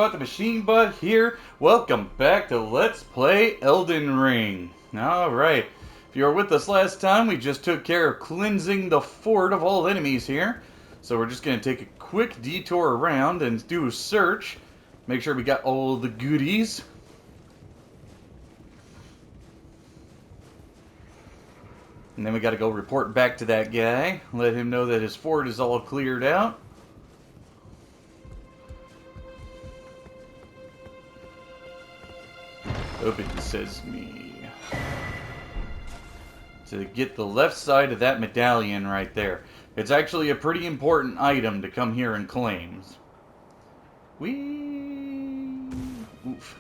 Robot the Machine Bot here. Welcome back to Let's Play Elden Ring. Alright, if you were with us last time, we just took care of cleansing the fort of all enemies here. So we're just going to take a quick detour around and do a search. Make sure we got all the goodies. And then we got to go report back to that guy. Let him know that his fort is all cleared out. Open Sesame. To get the left side of that medallion right there. It's actually a pretty important item to come here and claim. Whee! Oof.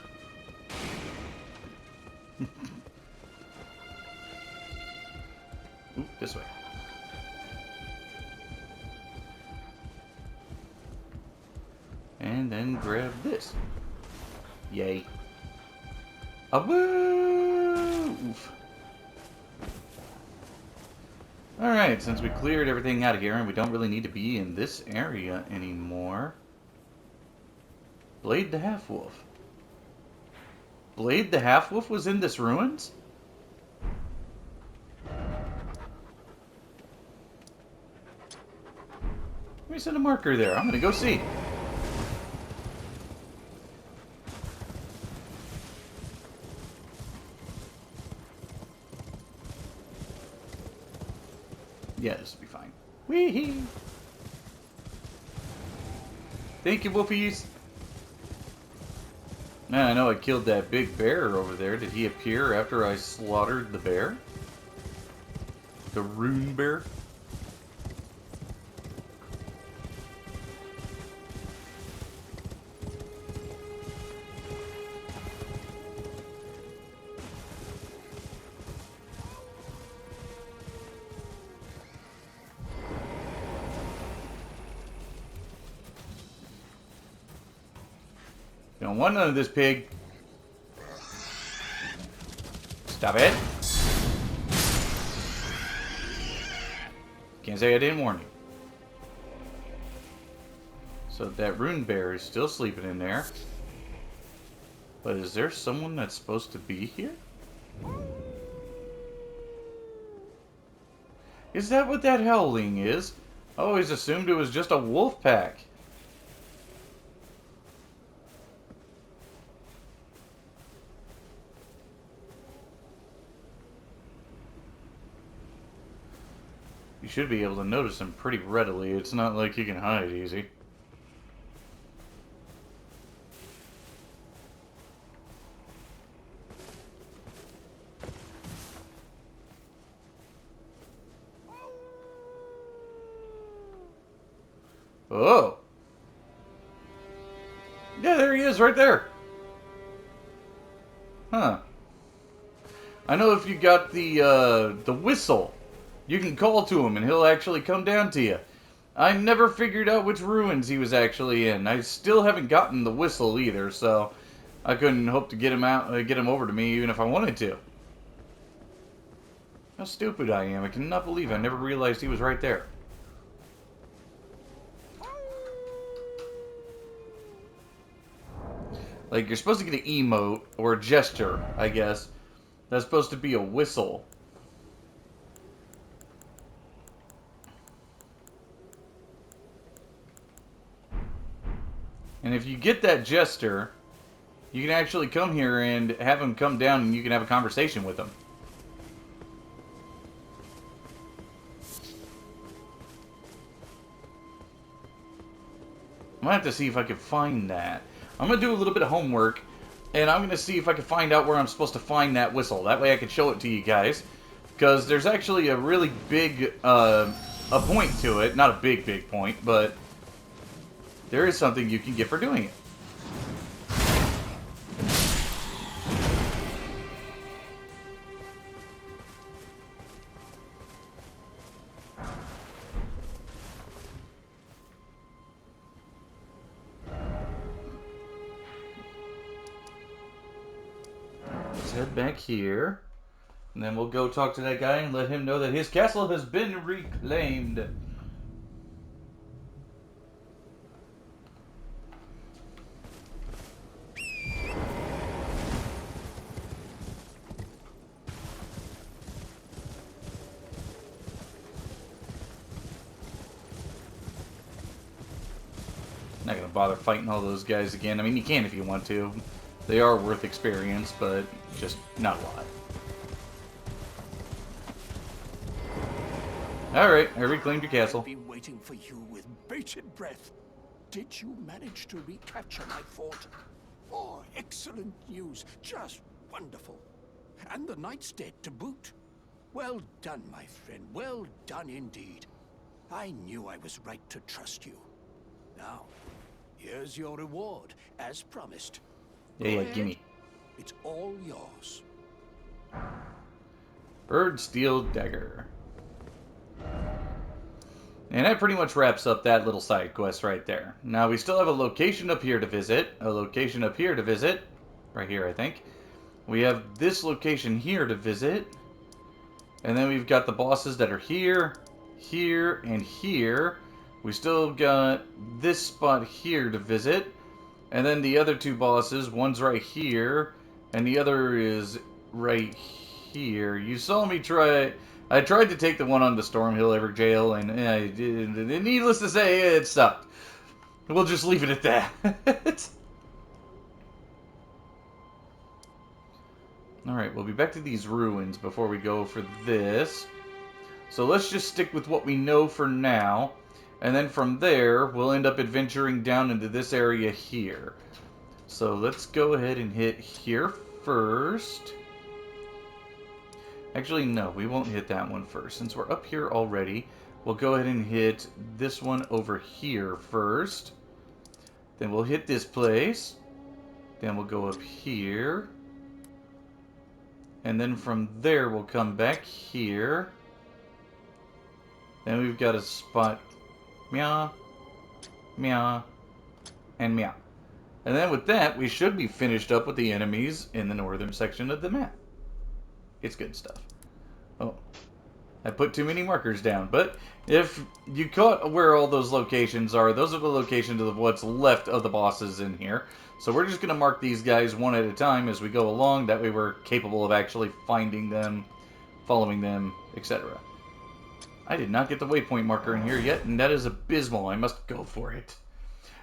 Oop, this way. And then grab this. Yay. Oof. Alright, since we cleared everything out of here and we don't really need to be in this area anymore. Blade the Half-Wolf. Blade the Half-Wolf was in this ruins? Let me set a marker there. I'm gonna go see. Yeah, this will be fine. Wee-hee! Thank you, Wolfies! Man, I know I killed that big bear over there. Did he appear after I slaughtered the bear? The rune bear? Don't want none of this, pig. Stop it. Can't say I didn't warn you. So that rune bear is still sleeping in there. But is there someone that's supposed to be here? Is that what that howling is? I always assumed it was just a wolf pack. You should be able to notice him pretty readily. It's not like you can hide easy. Oh! Yeah, there he is, right there! Huh. I know if you got the whistle, you can call to him and he'll actually come down to you. I never figured out which ruins he was actually in. I still haven't gotten the whistle either, so I couldn't hope to get him over to me even if I wanted to. How stupid I am. I cannot believe I never realized he was right there. Like, you're supposed to get an emote, or a gesture, I guess. That's supposed to be a whistle. And if you get that gesture, you can actually come here and have him come down and you can have a conversation with him. I'm gonna have to see if I can find that. I'm gonna do a little bit of homework, and I'm gonna see if I can find out where I'm supposed to find that whistle. That way I can show it to you guys. Because there's actually a really big, a point to it. Not a big point, but there is something you can get for doing it. Let's head back here. And then we'll go talk to that guy and let him know that his castle has been reclaimed. bother fighting all those guys again. I mean, you can if you want to. They are worth experience, but just not a lot. Alright, I reclaimed your castle. I've been waiting for you with bated breath. Did you manage to recapture my fort? Oh, excellent news. Just wonderful. And the knight's dead to boot. Well done, my friend. Well done indeed. I knew I was right to trust you. Now, here's your reward, as promised. Yeah, gimme. It's all yours. Bird Steel Dagger. And that pretty much wraps up that little side quest right there. Now, we still have a location up here to visit. A location up here to visit. Right here, I think. We have this location here to visit. And then we've got the bosses that are here, here, and here. We still got this spot here to visit. And then the other two bosses, one's right here, and the other is right here. You saw me try... I tried to take the one on the Stormhill Everjail, and needless to say, it sucked. We'll just leave it at that. Alright, we'll be back to these ruins before we go for this. So let's just stick with what we know for now. And then from there, we'll end up adventuring down into this area here. So let's go ahead and hit here first. Actually, no, we won't hit that one first. Since we're up here already, we'll go ahead and hit this one over here first. Then we'll hit this place. Then we'll go up here. And then from there, we'll come back here. Then we've got a spot... Meow, meow, and meow. And then with that, we should be finished up with the enemies in the northern section of the map. It's good stuff. Oh, I put too many markers down. But if you caught where all those locations are, those are the locations of what's left of the bosses in here. So we're just going to mark these guys one at a time as we go along. That way we're capable of actually finding them, following them, etc. I did not get the waypoint marker in here yet, and that is abysmal. I must go for it.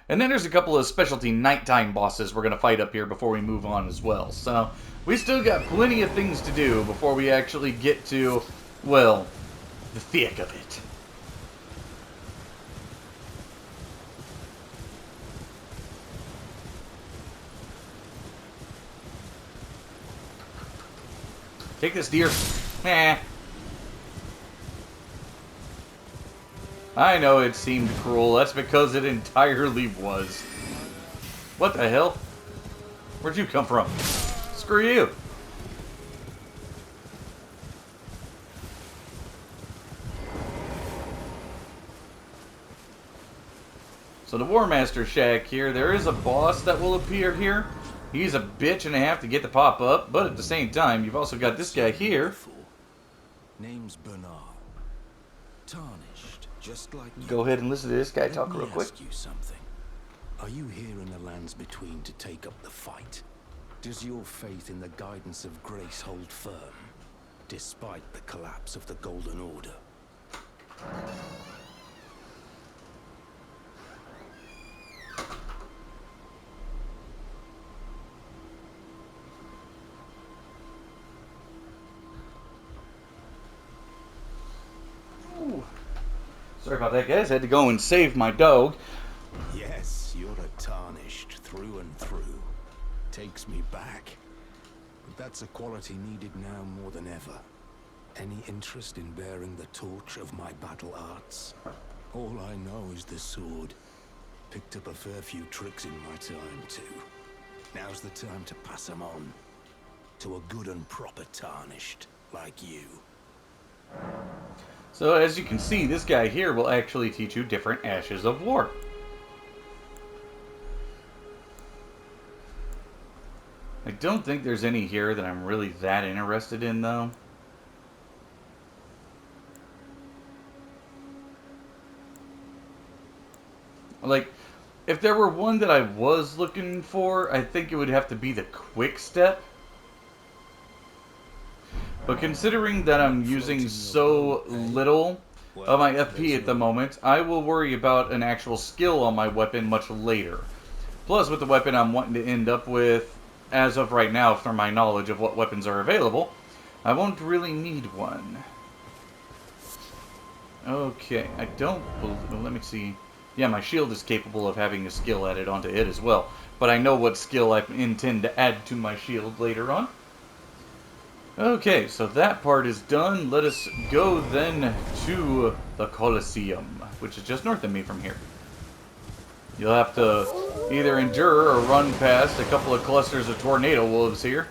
And then there's a couple of specialty nighttime bosses we're going to fight up here before we move on as well. So, we still got plenty of things to do before we actually get to, well, the thick of it. Take this, deer. Meh. I know it seemed cruel. That's because it entirely was. What the hell? Where'd you come from? Screw you. So the War Master Shack here, there is a boss that will appear here. He's a bitch and a half to get the pop up, but at the same time, you've also got this guy here. Name's Bernard. Tarnished, just like you. Go ahead and listen to this guy talk real quick. Let me ask you something. Are you here in the lands between to take up the fight? Does your faith in the guidance of grace hold firm, despite the collapse of the Golden Order? Sorry about that, guys. I had to go and save my dog. Yes, you're a tarnished through and through. Takes me back. But that's a quality needed now more than ever. Any interest in bearing the torch of my battle arts? All I know is the sword. Picked up a fair few tricks in my time, too. Now's the time to pass them on. To a good and proper tarnished, like you. So as you can see, this guy here will actually teach you different ashes of war. I don't think there's any here that I'm really that interested in, though. Like, if there were one that I was looking for, I think it would have to be the quick step. But considering that I'm using so little of my Well, FP at the moment. I will worry about an actual skill on my weapon much later. Plus, with the weapon I'm wanting to end up with, as of right now, from my knowledge of what weapons are available, I won't really need one. Okay, I don't believe... Let me see. Yeah, my shield is capable of having a skill added onto it as well. But I know what skill I intend to add to my shield later on. Okay, so that part is done. Let us go then to the Colosseum, which is just north of me from here. You'll have to either endure or run past a couple of clusters of tornado wolves here.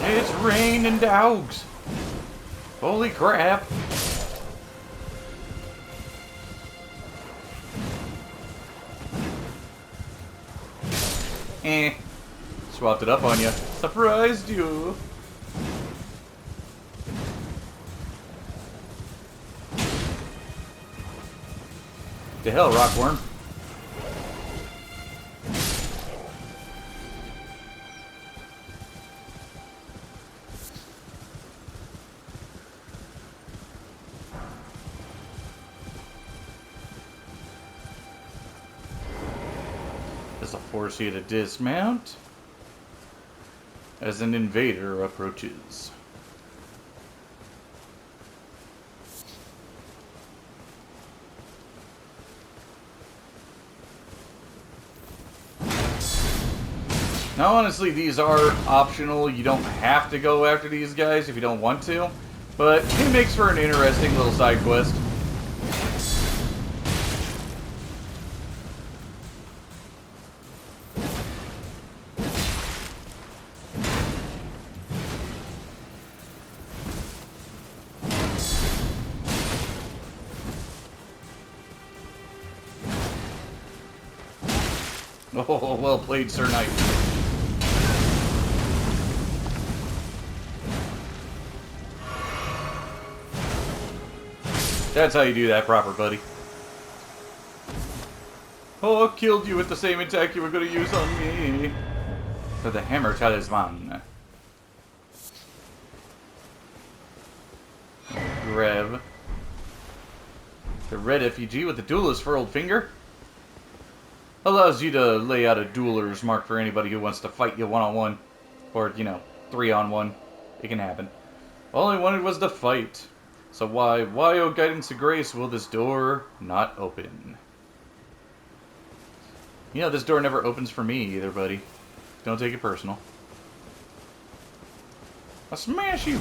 It's raining dogs. Holy crap. Swapped it up on you. Surprised you. The hell, rockworm. This'll force you to dismount as an invader approaches. Now, honestly, these are optional. You don't have to go after these guys if you don't want to, but it makes for an interesting little side quest. Oh, well played, Sir Knight. That's how you do that proper, buddy. Oh, I killed you with the same attack you were going to use on me. For the hammer talisman. Grab the red effigy with the duelist furled finger. Allows you to lay out a dueler's mark for anybody who wants to fight you one-on-one. Or, you know, 3-on-1. It can happen. All I wanted was to fight. So why, oh guidance of grace, will this door not open? You know, this door never opens for me either, buddy. Don't take it personal. I'll smash you!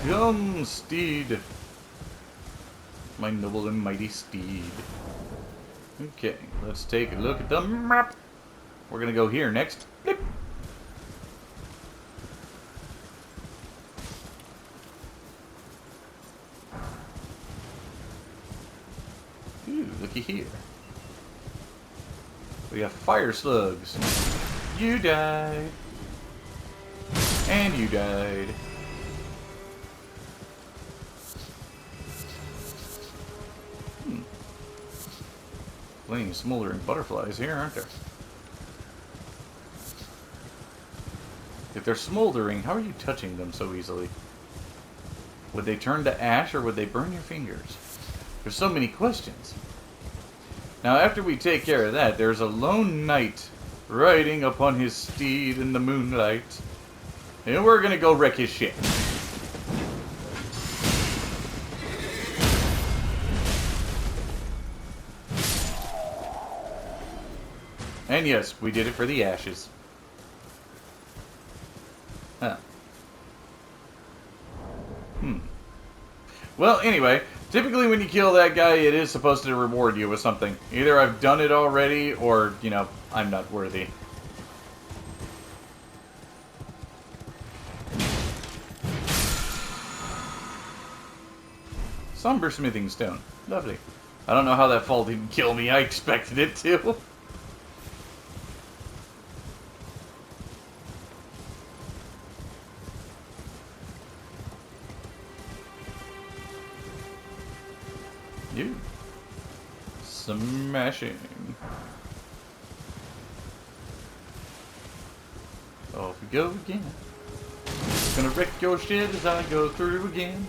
Come, steed. My noble and mighty steed. Okay, let's take a look at the map. We're gonna go here next. Blip. Ooh, looky here. We have fire slugs. You died. And you died. Plenty of smoldering butterflies here, aren't there? If they're smoldering, how are you touching them so easily? Would they turn to ash or would they burn your fingers? There's so many questions. Now, after we take care of that, there's a lone knight riding upon his steed in the moonlight. And we're gonna go wreck his ship. And yes, we did it for the ashes. Huh. Well, anyway, typically when you kill that guy, it is supposed to reward you with something. Either I've done it already, or, you know, I'm not worthy. Somber smithing stone. Lovely. I don't know how that fall didn't kill me. I expected it to. Smashing. Off we go again. Gonna wreck your shit as I go through again.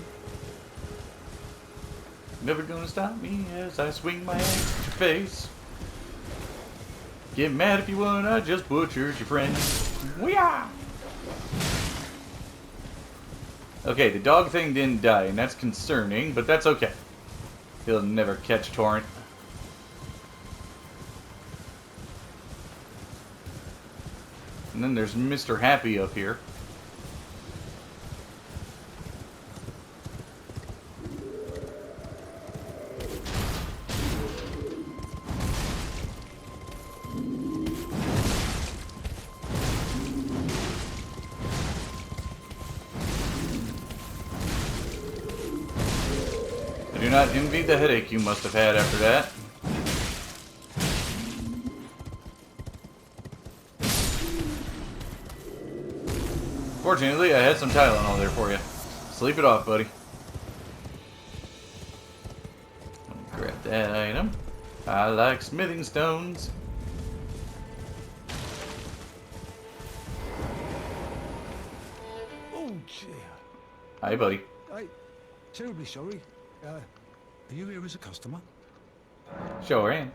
Never gonna stop me as I swing my axe at your face. Get mad if you want, I just butchered your friend. Weeah! Okay, the dog thing didn't die, and that's concerning, but that's okay. He'll never catch Torrent. And then there's Mr. Happy up here. I do not envy the headache you must have had after that. Fortunately, I had some Tylenol there for you. Sleep it off, buddy. Grab that item. I like smithing stones. Oh, dear. Hi, buddy. I'm terribly sorry. Are you here as a customer? Sure am.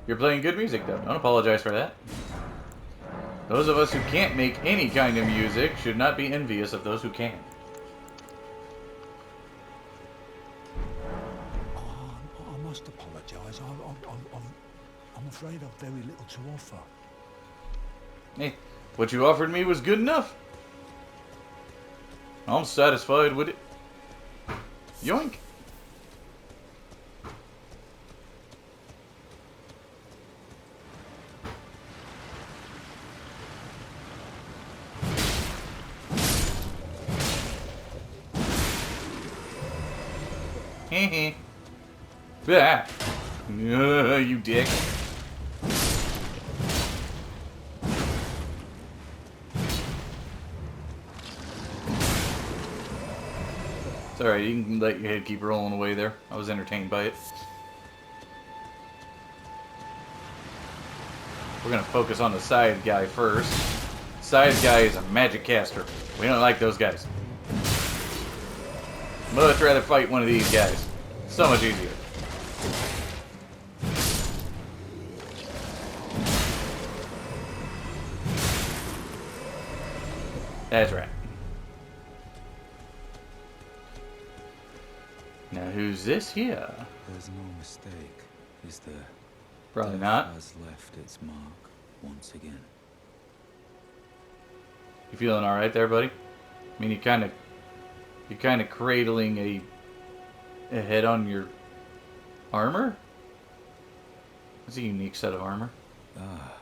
You're playing good music, though. Don't apologize for that. Those of us who can't make any kind of music should not be envious of those who can. I must apologise. I'm afraid I've very little to offer. Hey, what you offered me was good enough. I'm satisfied with it. Yoink. Heh. Ah. You dick. It's alright, you can let your head keep rolling away there. I was entertained by it. We're gonna focus on the side guy first. Side guy is a magic caster. We don't like those guys. Much rather fight one of these guys. So much easier. That's right. Now who's this here? There's no mistake, is there? Probably Death not. has left its mark once again. You feeling alright there, buddy? I mean, you're kind of cradling a head on your armor? It's a unique set of armor. Ah,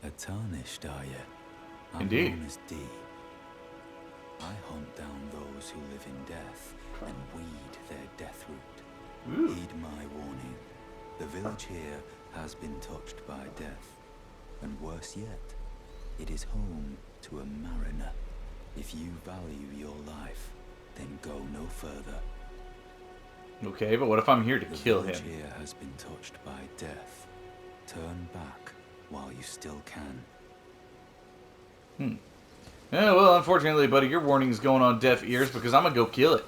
a tarnished, are you? I'm Indeed. known as D. I hunt down those who live in death and weed their death root. Ooh. Heed my warning. The village here has been touched by death. And worse yet, it is home to a mariner. If you value your life, then go no further. Okay, but what if I'm here to The kill village him? here has been touched by death. Turn back while you still can. Yeah, well, unfortunately, buddy, your warning's going on deaf ears because I'm gonna go kill it.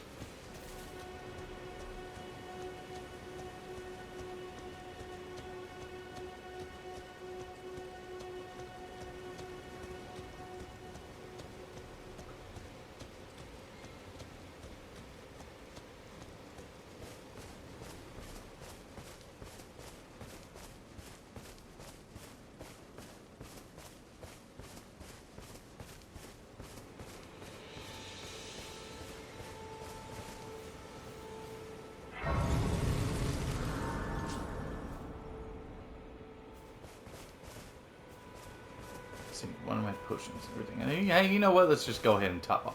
Let's see, one of my potions, everything. Yeah, you know what? Let's just go ahead and top off.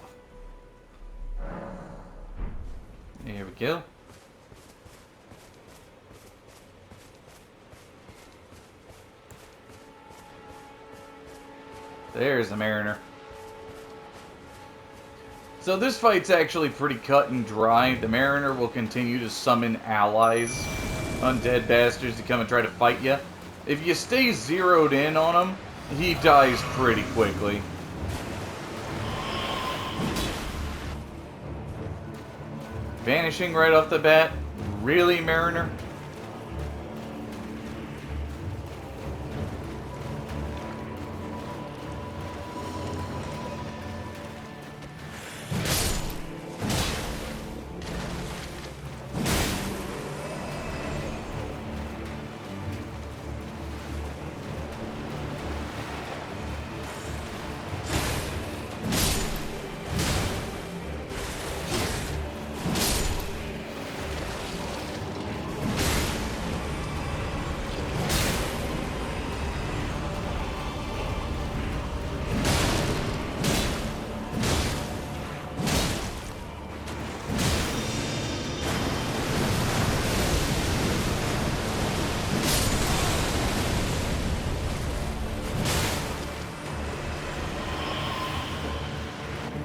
There we go. There's the Mariner. So this fight's actually pretty cut and dry. The Mariner will continue to summon allies undead bastards to come and try to fight you. If you stay zeroed in on him, he dies pretty quickly. Vanishing right off the bat? Really, Mariner?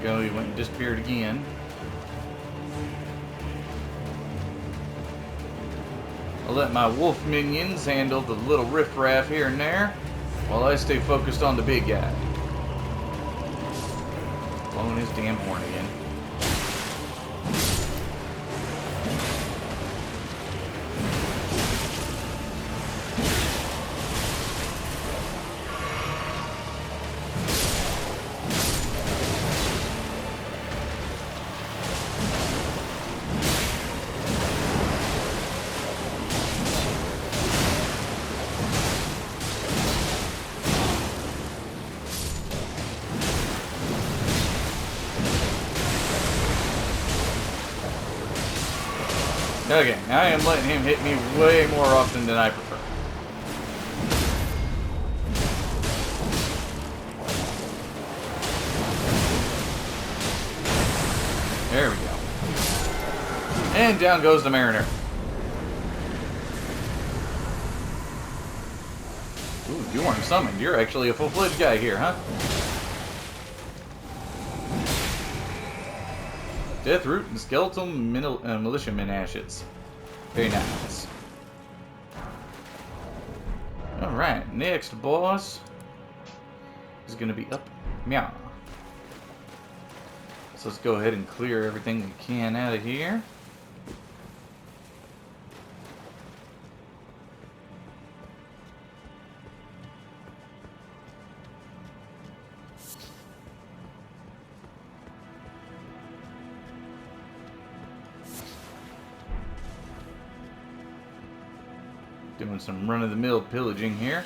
Go, he went and disappeared again. I'll let my wolf minions handle the little riffraff here and there, while I stay focused on the big guy. Blowing his damn horn again. Okay, I am letting him hit me way more often than I prefer. There we go. And down goes the Mariner. Ooh, you weren't summoned. You're actually a full-fledged guy here, huh? Deathroot and skeletal militiaman ashes. Very nice. Alright, next boss is going to be up. Meow. So let's go ahead and clear everything we can out of here. Doing some run-of-the-mill pillaging here.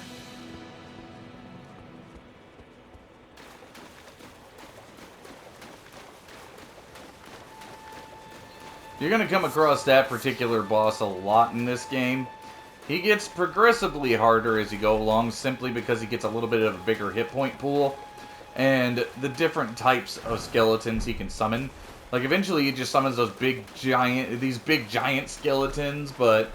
You're going to come across that particular boss a lot in this game. He gets progressively harder as you go along, simply because he gets a little bit of a bigger hit point pool. And the different types of skeletons he can summon. Like, eventually he just summons these big giant skeletons, but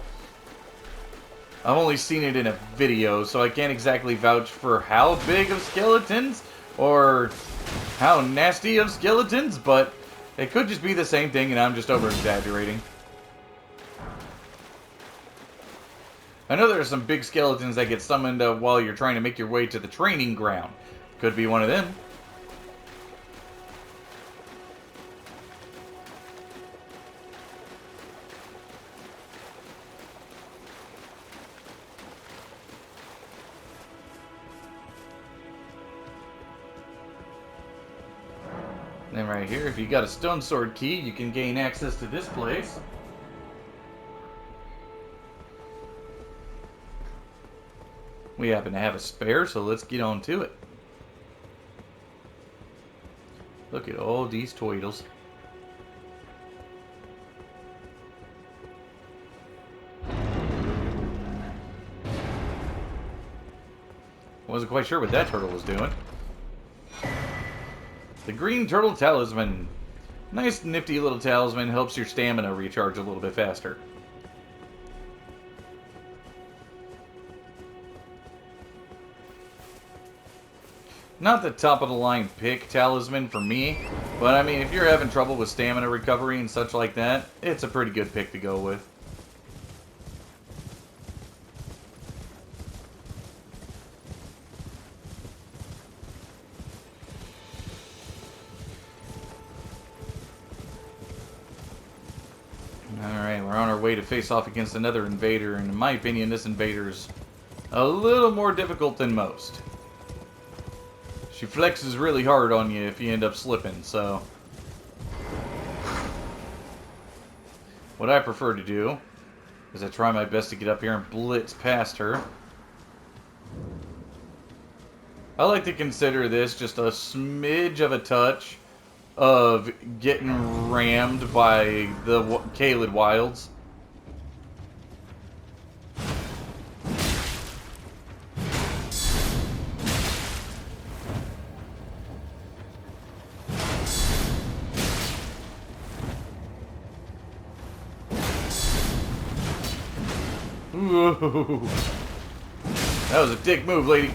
I've only seen it in a video, so I can't exactly vouch for how big of skeletons or how nasty of skeletons, but it could just be the same thing and I'm just over-exaggerating. I know there are some big skeletons that get summoned while you're trying to make your way to the training ground. Could be one of them. Then right here, if you got a stone sword key, you can gain access to this place. We happen to have a spare, so let's get on to it. Look at all these toidles. Wasn't quite sure what that turtle was doing. The green turtle talisman. Nice nifty little talisman, helps your stamina recharge a little bit faster. Not the top of the line pick talisman for me, but I mean if you're having trouble with stamina recovery and such like that, it's a pretty good pick to go with. we're on our way to face off against another invader, and in my opinion, this invader's a little more difficult than most. She flexes really hard on you if you end up slipping, so... What I prefer to do is I try my best to get up here and blitz past her. I like to consider this just a smidge of a touch of getting rammed by the Caelid Wilds. Ooh. That was a dick move, lady.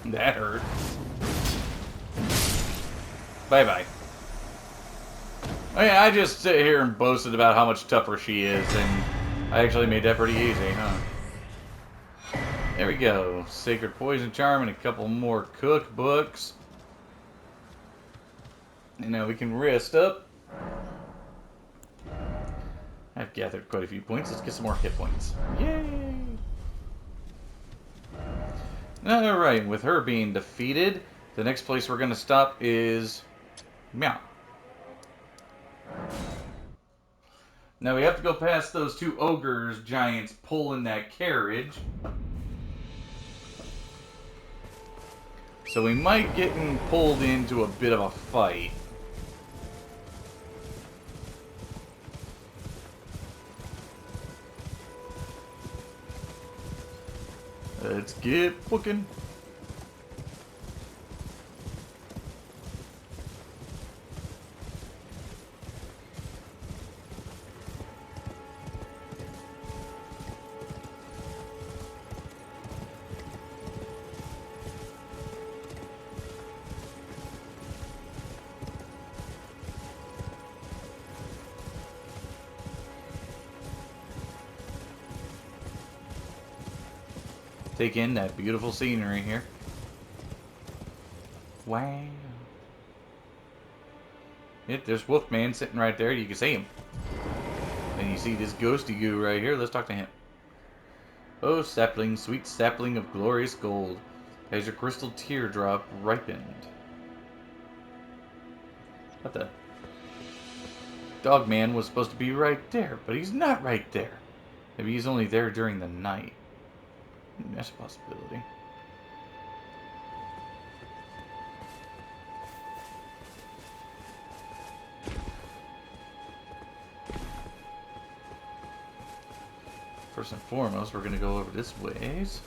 That hurt. Bye-bye. I just sit here and boasted about how much tougher she is, and I actually made that pretty easy, huh? There we go. Sacred Poison Charm and a couple more cookbooks. And now we can rest up. I've gathered quite a few points. Let's get some more hit points. Yay! Alright, with her being defeated, the next place we're going to stop is... Meow. Now we have to go past those two ogres giants pulling that carriage. So we might get pulled into a bit of a fight. Let's get booking. Take in that beautiful scenery here. Wow. Yep, there's Wolfman sitting right there. You can see him. And you see this ghosty goo right here. Let's talk to him. Oh, sapling, sweet sapling of glorious gold, has your crystal teardrop ripened? What the? Dogman was supposed to be right there, but he's not right there. Maybe he's only there during the night. That's a possibility. First and foremost, we're going to go over this ways.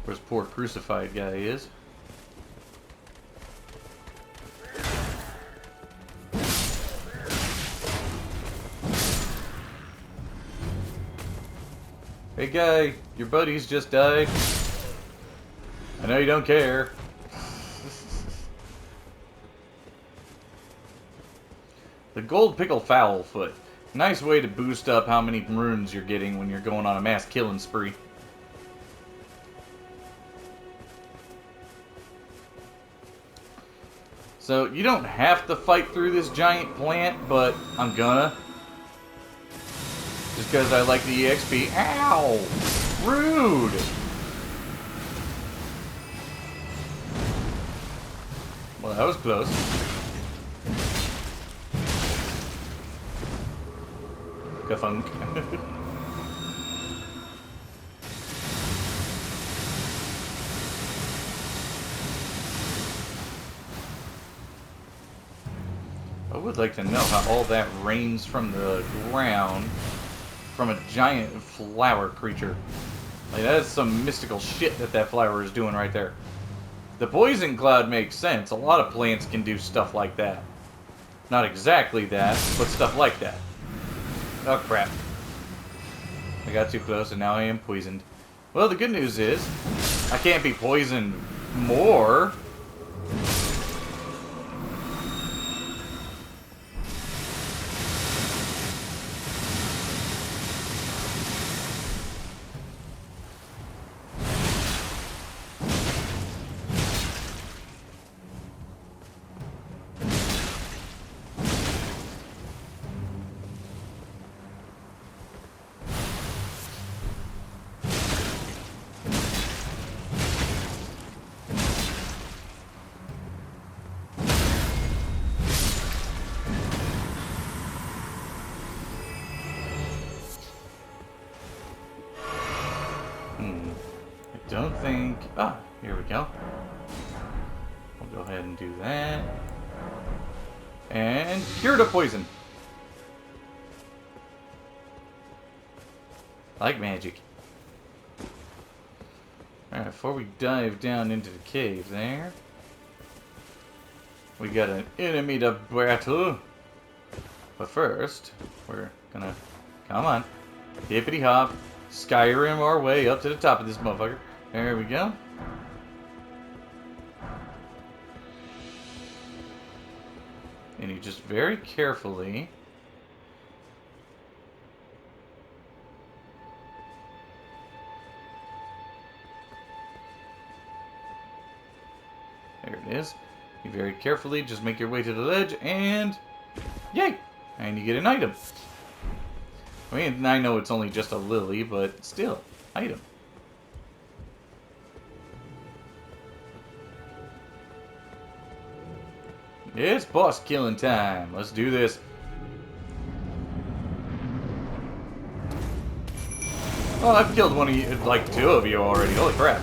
Where this poor crucified guy is. Hey guy, your buddies just died. I know you don't care. The Gold Pickle Foulfoot. Nice way to boost up how many runes you're getting when you're going on a mass killing spree. So, you don't have to fight through this giant plant, but I'm gonna. Just because I like the EXP. Ow! Rude! Well, that was close. Ka-funk. I would like to know how all that rains from the ground from a giant flower creature. Like, that is some mystical shit that flower is doing right there. The poison cloud makes sense. A lot of plants can do stuff like that. Not exactly that, but stuff like that. Oh, crap. I got too close and now I am poisoned. Well, the good news is, I can't be poisoned more. don't think... Ah, here we go. We'll go ahead and do that. And cure to poison. Like magic. Alright, before we dive down into the cave there, we got an enemy to battle. But first, we're gonna... Come on. Hippity hop. Skyrim our way up to the top of this motherfucker. There we go. And you just very carefully... There it is. You very carefully just make your way to the ledge and... Yay! And you get an item. I mean, I know it's only just a lily, but still, item. It's boss killing time. Let's do this. Oh, I've killed one of you, like 2 of you already. Holy crap.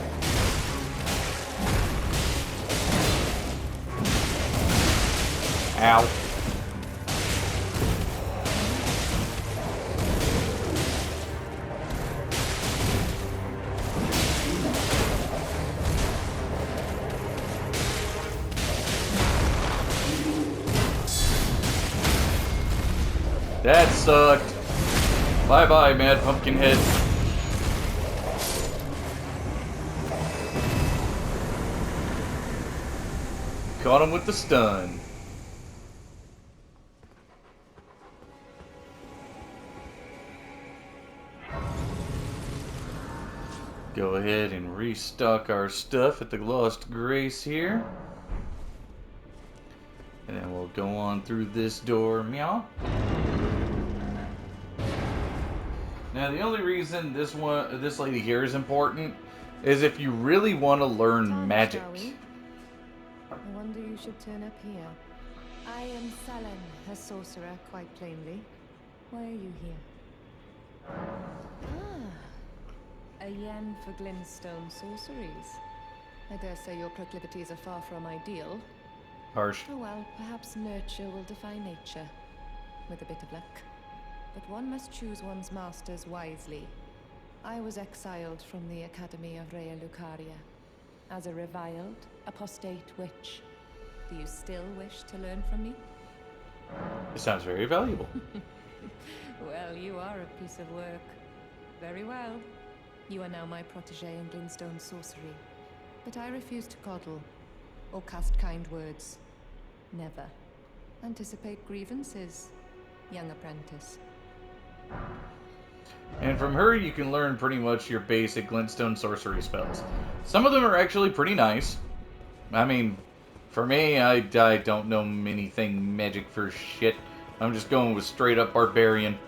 Ow. That sucked. Bye-bye, Mad Pumpkinhead. Caught him with the stun. Go ahead and restock our stuff at the Lost Grace here. And then we'll go on through this door. Meow. Now the only reason this lady here is important is if you really want to learn magic. I wonder you should turn up here. I am Salen, a sorcerer, quite plainly. Why are you here? Ah, a yen for glintstone sorceries. I dare say your proclivities are far from ideal. Harsh. Oh well, perhaps nurture will defy nature, with a bit of luck. But one must choose one's masters wisely. I was exiled from the Academy of Rea Lucaria as a reviled, apostate witch. Do you still wish to learn from me? It sounds very valuable. Well, you are a piece of work. Very well. You are now my protege in glintstone sorcery. But I refuse to coddle or cast kind words. Never. Anticipate grievances, young apprentice. And from her, you can learn pretty much your basic glintstone sorcery spells. Some of them are actually pretty nice. I mean, for me, I don't know anything magic for shit. I'm just going with straight up barbarian.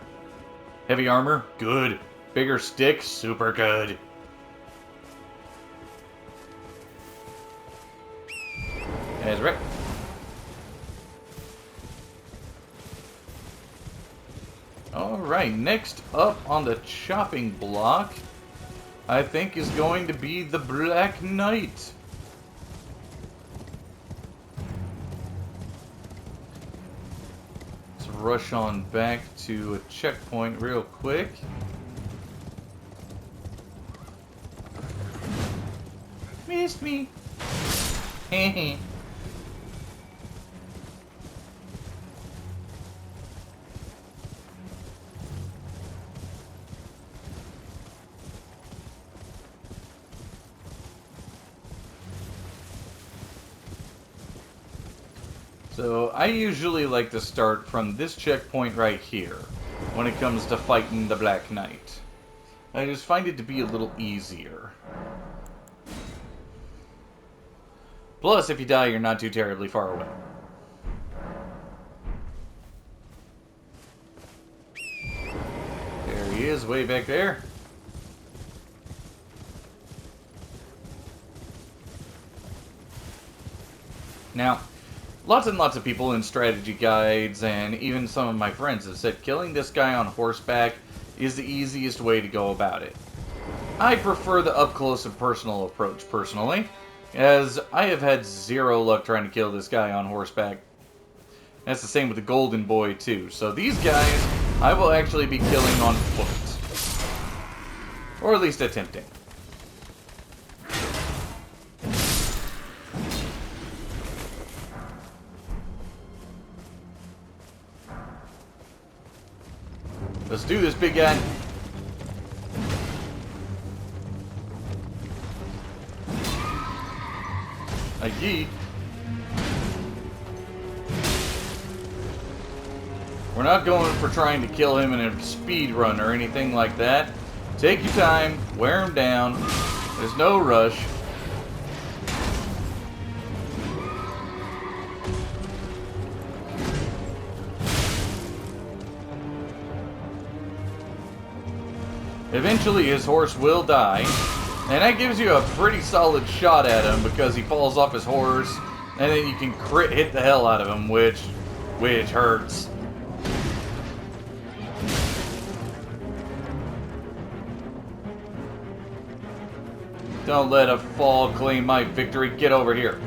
Heavy armor? Good. Bigger stick? Super good. That's right. Alright, next up on the chopping block, I think is going to be the Black Knight. Let's rush on back to a checkpoint real quick. Missed me. Hehe. So I usually like to start from this checkpoint right here when it comes to fighting the Black Knight. I just find it to be a little easier. Plus, if you die, you're not too terribly far away. There he is, way back there. Now, lots and lots of people in strategy guides, and even some of my friends have said killing this guy on horseback is the easiest way to go about it. I prefer the up-close and personal approach, personally, as I have had zero luck trying to kill this guy on horseback. That's the same with the Golden Boy, too. So these guys, I will actually be killing on foot. Or at least attempting. Let's do this, big guy. A yeet. We're not going for trying to kill him in a speed run or anything like that. Take your time, wear him down. There's no rush. Eventually his horse will die, and that gives you a pretty solid shot at him because he falls off his horse, and then you can crit hit the hell out of him, which hurts. Don't let a fall claim my victory. Get over here.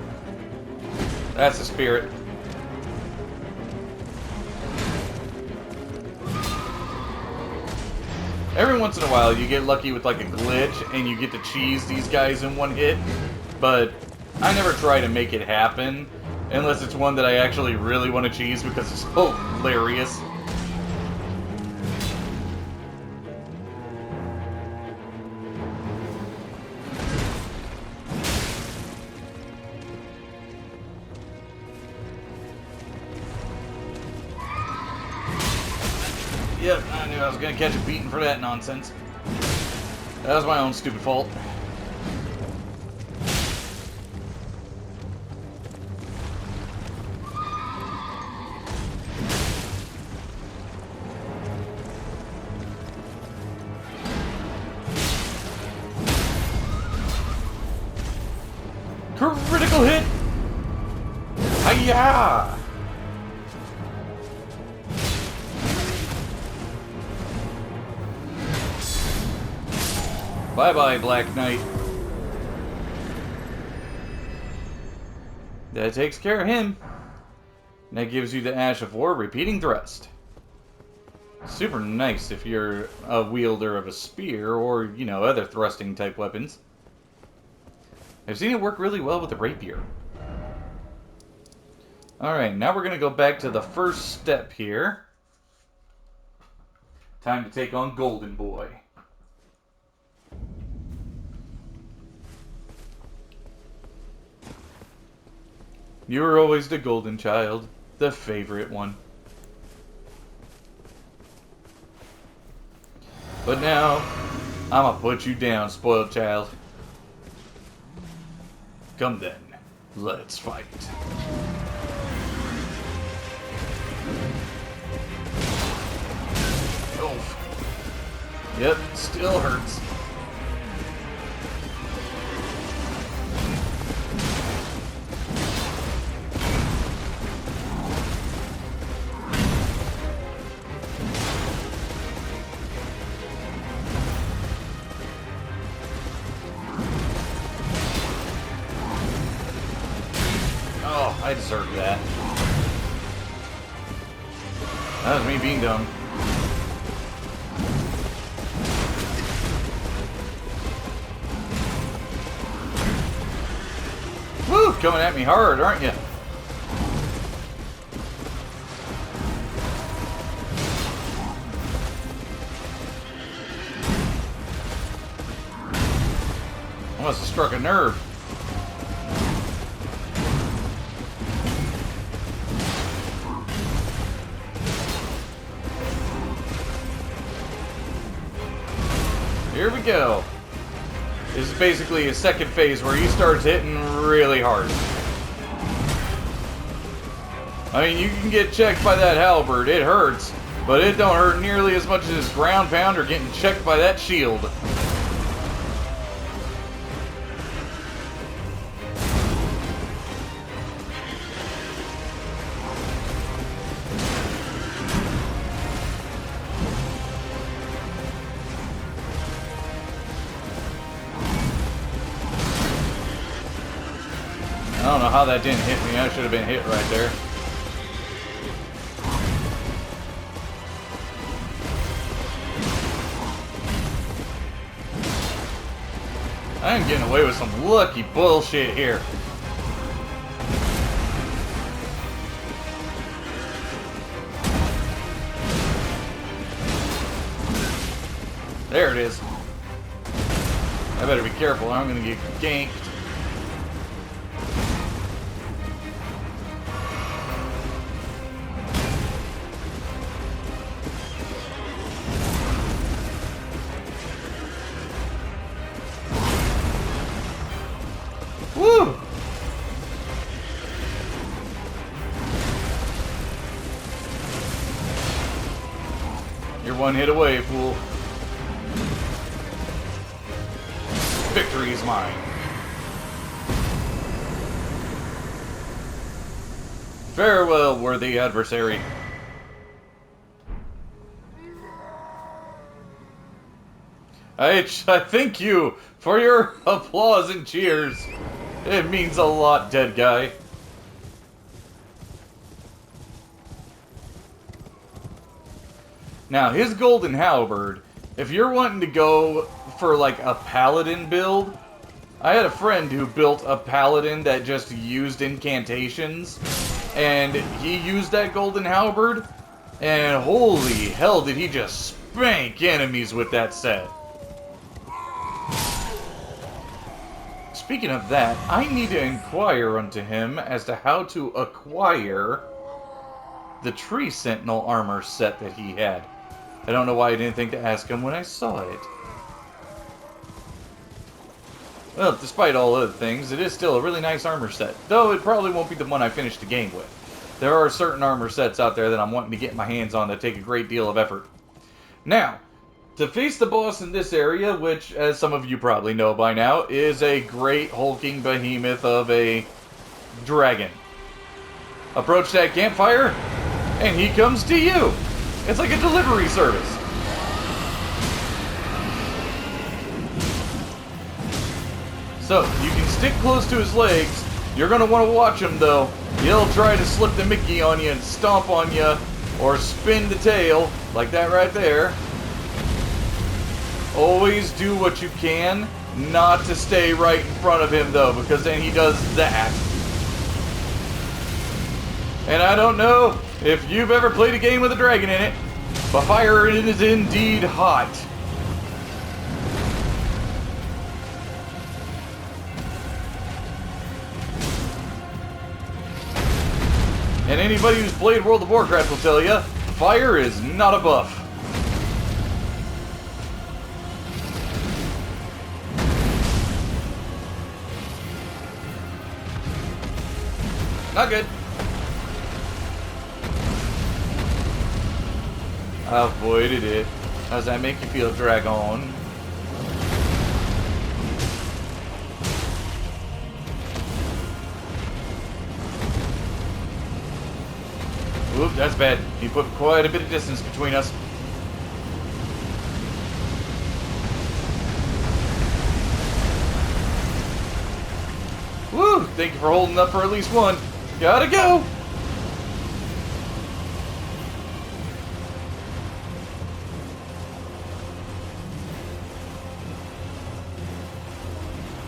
That's the spirit. Every once in a while, you get lucky with like a glitch, and you get to cheese these guys in one hit, but I never try to make it happen, unless it's one that I actually really want to cheese because it's hilarious. Yep, I knew I was gonna catch a beating for that nonsense. That was my own stupid fault. Critical hit! Hiya! Bye-bye, Black Knight. That takes care of him. And that gives you the Ash of War repeating thrust. Super nice if you're a wielder of a spear or, you know, other thrusting type weapons. I've seen it work really well with the rapier. Alright, now we're going to go back to the first step here. Time to take on Golden Boy. You were always the golden child, the favorite one. But now, I'ma put you down, spoiled child. Come then, let's fight. Oh. Yep, still hurts. I deserve that. That was me being dumb. Woo! Coming at me hard, aren't you? I must have struck a nerve. Here we go. This is basically a second phase where he starts hitting really hard. I mean, you can get checked by that halberd. It hurts, but it don't hurt nearly as much as this ground pound or getting checked by that shield. I don't know how that didn't hit me. I should have been hit right there. I am getting away with some lucky bullshit here. There it is. I better be careful, or I'm gonna get ganked. Woo! You're one hit away, fool. Victory is mine. Farewell, worthy adversary. I thank you for your applause and cheers. It means a lot, dead guy. Now, his golden halberd, if you're wanting to go for like a paladin build, I had a friend who built a paladin that just used incantations, and he used that golden halberd, and holy hell did he just spank enemies with that set. Speaking of that, I need to inquire unto him as to how to acquire the Tree Sentinel armor set that he had. I don't know why I didn't think to ask him when I saw it. Well, despite all other things, it is still a really nice armor set. Though it probably won't be the one I finish the game with. There are certain armor sets out there that I'm wanting to get my hands on that take a great deal of effort. Now, to face the boss in this area, which, as some of you probably know by now, is a great hulking behemoth of a dragon. Approach that campfire, and he comes to you. It's like a delivery service. So, you can stick close to his legs. You're going to want to watch him, though. He'll try to slip the Mickey on you and stomp on you, or spin the tail, like that right there. Always do what you can not to stay right in front of him, though, because then he does that. And I don't know if you've ever played a game with a dragon in it, but fire is indeed hot. And anybody who's played World of Warcraft will tell you, fire is not a buff. Not good. I avoided it. How does that make you feel, Dragon? Oop, that's bad. He put quite a bit of distance between us. Woo! Thank you for holding up for at least one. Gotta go!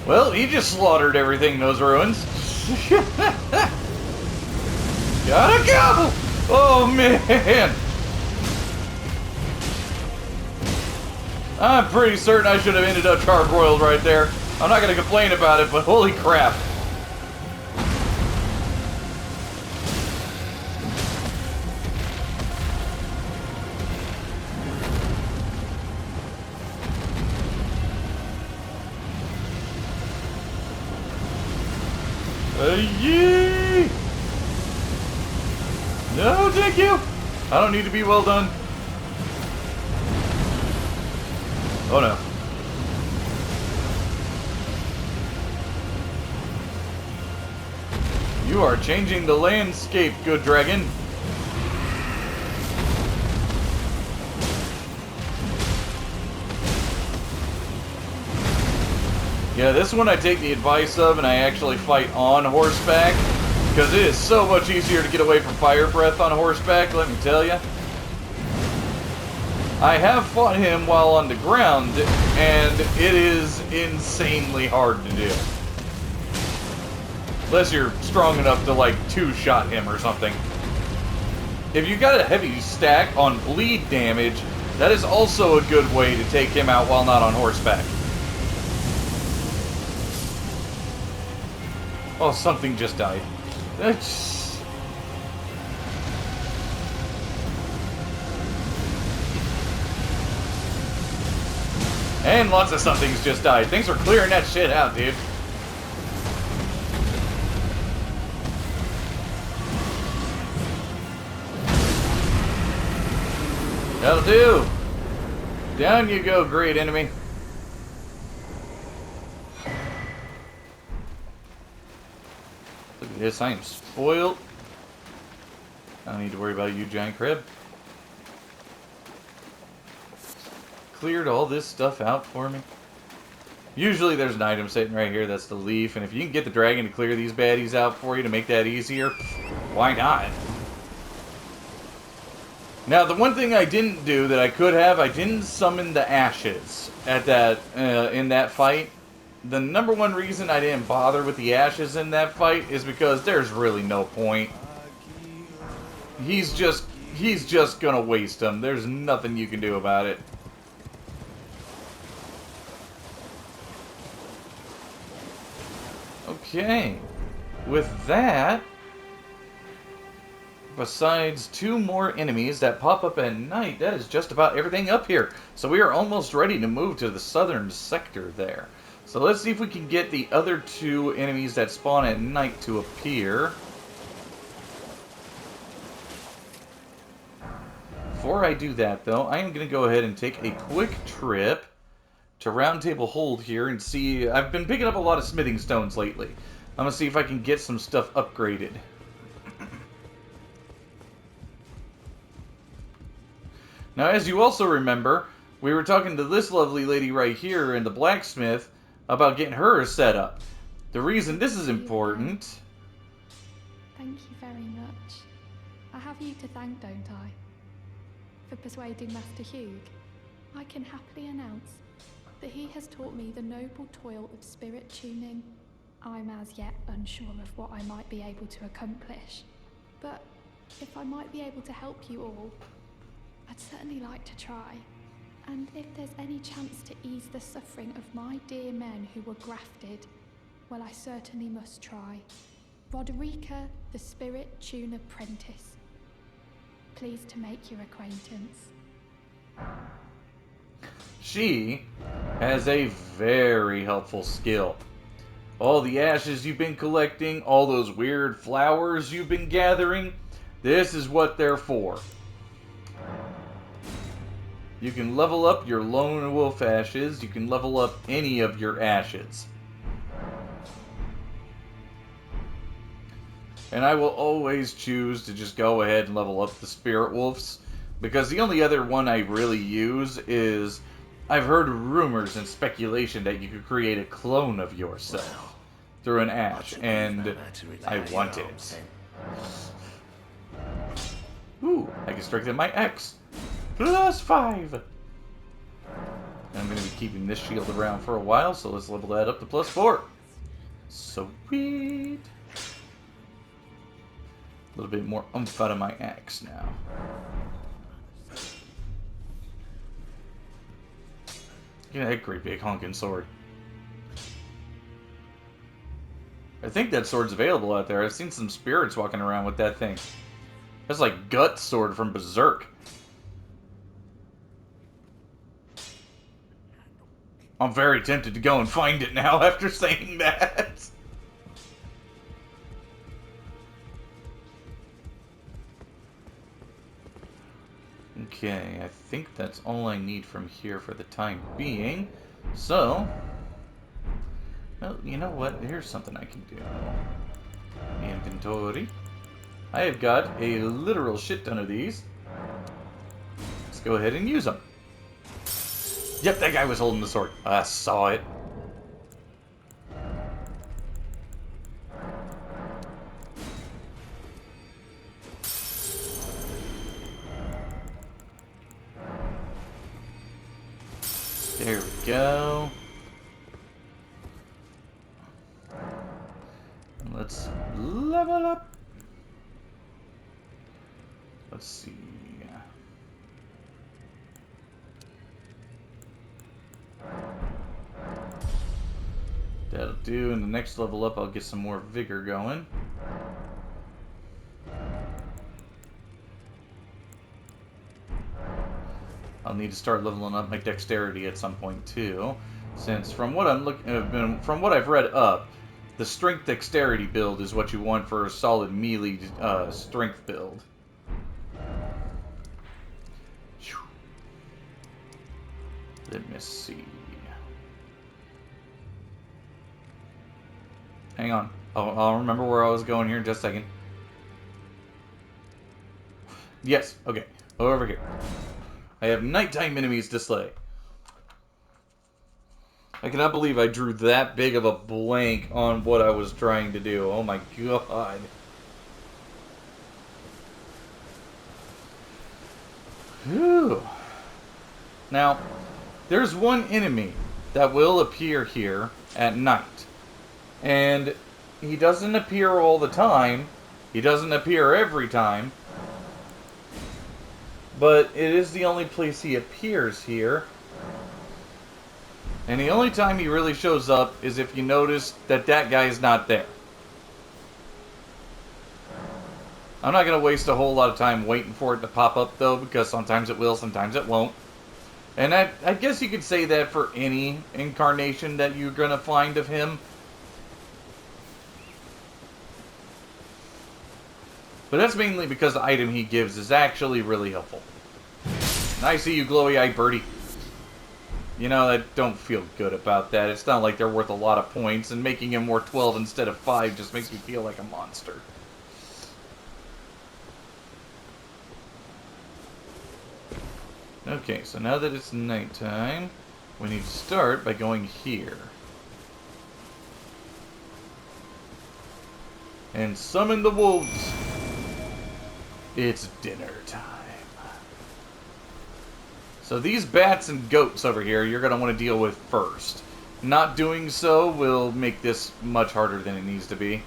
Well, he just slaughtered everything in those ruins. Gotta go! Oh, man! I'm pretty certain I should have ended up charbroiled right there. I'm not gonna complain about it, but holy crap. Yee! No, thank you! I don't need to be well done. Oh no. You are changing the landscape, good dragon. Yeah, this one I take the advice of, and I actually fight on horseback, because it is so much easier to get away from fire breath on horseback, let me tell you. I have fought him while on the ground, and it is insanely hard to do. Unless you're strong enough to, like, two-shot him or something. If you got a heavy stack on bleed damage, that is also a good way to take him out while not on horseback. Oh, something just died. And lots of somethings just died. Thanks for clearing that shit out, dude. That'll do. Down you go, great enemy. Look at this, I am spoiled. I don't need to worry about you, giant crab. Cleared all this stuff out for me. Usually there's an item sitting right here, that's the leaf, and if you can get the dragon to clear these baddies out for you to make that easier, why not? Now, the one thing I didn't do that I could have, I didn't summon the ashes at that in that fight. The number one reason I didn't bother with the ashes in that fight is because there's really no point. He's just gonna waste them. There's nothing you can do about it. Okay, with that, besides 2 more enemies that pop up at night, that is just about everything up here. So we are almost ready to move to the southern sector there. So let's see if we can get the other 2 enemies that spawn at night to appear. Before I do that, though, I am going to go ahead and take a quick trip to Round Table Hold here and see. I've been picking up a lot of smithing stones lately. I'm going to see if I can get some stuff upgraded. Now, as you also remember, we were talking to this lovely lady right here in the blacksmith about getting her set up. The reason this is important... Thank you very much. I have you to thank, don't I? For persuading Master Hugh. I can happily announce that he has taught me the noble toil of spirit tuning. I'm as yet unsure of what I might be able to accomplish, but if I might be able to help you all, I'd certainly like to try. And if there's any chance to ease the suffering of my dear men who were grafted, well, I certainly must try. Roderica, the Spirit Tuner Apprentice. Pleased to make your acquaintance. She has a very helpful skill. All the ashes you've been collecting, all those weird flowers you've been gathering, this is what they're for. You can level up your lone wolf ashes, you can level up any of your ashes. And I will always choose to just go ahead and level up the spirit wolves, because the only other one I really use is, I've heard rumors and speculation that you could create a clone of yourself through an ash, and I want it. Ooh, I can strengthen my axe. +5! And I'm going to be keeping this shield around for a while, so let's level that up to +4. Sweet! A little bit more oomph out of my axe now. Look at that great big honking sword. I think that sword's available out there. I've seen some spirits walking around with that thing. That's like Gut sword from Berserk. I'm very tempted to go and find it now after saying that. Okay, I think that's all I need from here for the time being. So, well, you know what? Here's something I can do. Inventory. I have got a literal shit ton of these. Let's go ahead and use them. Yep, that guy was holding the sword. I saw it. go. Let's level up. Let's see. That'll do. And the next level up, I'll get some more vigor going. I'll need to start leveling up my dexterity at some point too, since from what from what I've read up, the strength dexterity build is what you want for a solid melee strength build. Let me see. Hang on. I'll remember where I was going here in just a second. Yes, okay. Over here. I have nighttime enemies to slay. I cannot believe I drew that big of a blank on what I was trying to do. Oh my god. Whew. Now, there's one enemy that will appear here at night. And he doesn't appear all the time. He doesn't appear every time. But it is the only place he appears here. And the only time he really shows up is if you notice that that guy is not there. I'm not going to waste a whole lot of time waiting for it to pop up, though, because sometimes it will, sometimes it won't. And I guess you could say that for any incarnation that you're going to find of him. But that's mainly because the item he gives is actually really helpful. And I see you, glowy-eyed birdie. You know, I don't feel good about that. It's not like they're worth a lot of points, and making him worth 12 instead of 5 just makes me feel like a monster. Okay, so now that it's nighttime, we need to start by going here. And summon the wolves. It's dinner time. So these bats and goats over here, you're going to want to deal with first. Not doing so will make this much harder than it needs to be.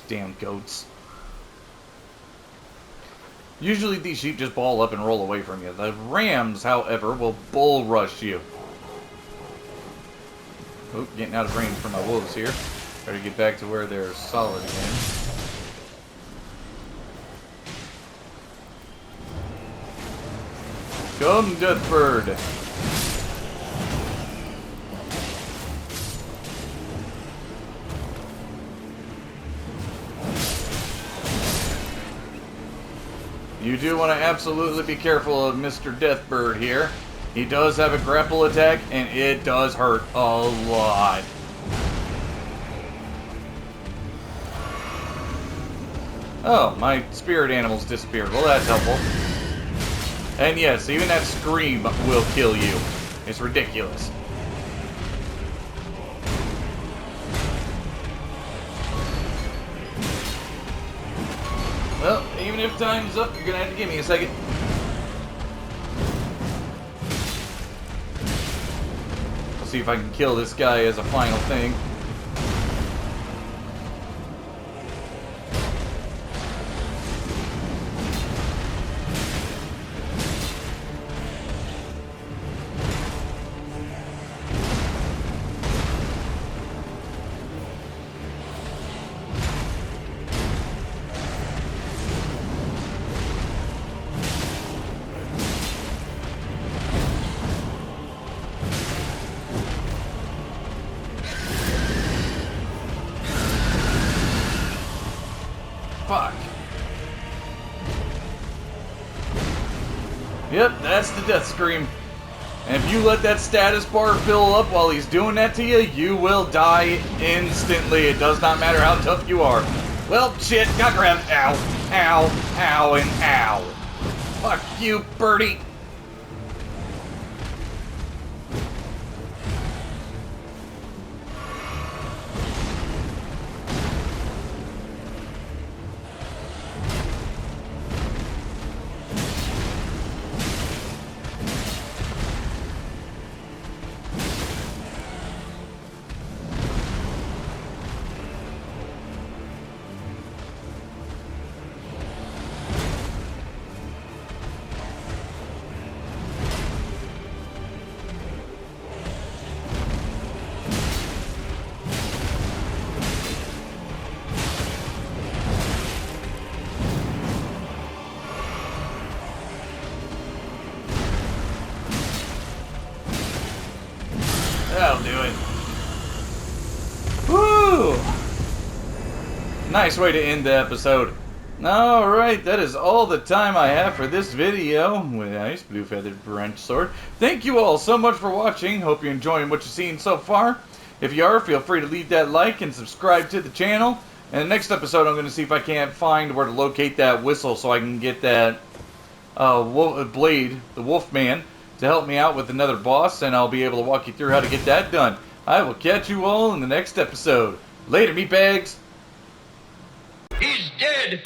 Damn goats. Usually these sheep just ball up and roll away from you. The rams, however, will bull rush you. Oh, getting out of range for my wolves here. Try to get back to where they're solid again. Come, Deathbird! You do want to absolutely be careful of Mr. Deathbird here. He does have a grapple attack, and it does hurt a lot. Oh, my spirit animals disappeared. Well, that's helpful. And yes, even that scream will kill you. It's ridiculous. Well, even if time's up, you're gonna have to give me a second. I'll see if I can kill this guy as a final thing. Fuck. Yep, that's the death scream. And if you let that status bar fill up while he's doing that to you, you will die instantly. It does not matter how tough you are. Well, shit, got grabbed. Ow, ow, ow, and ow. Fuck you, birdie. Nice way to end the episode. Alright, that is all the time I have for this video with Ice Blue Feathered Branch Sword. Thank you all so much for watching. Hope you're enjoying what you've seen so far. If you are, feel free to leave that like and subscribe to the channel. And the next episode, I'm going to see if I can't find where to locate that whistle so I can get that blade, the Wolfman, to help me out with another boss, and I'll be able to walk you through how to get that done. I will catch you all in the next episode. Later, meatbags! He's dead!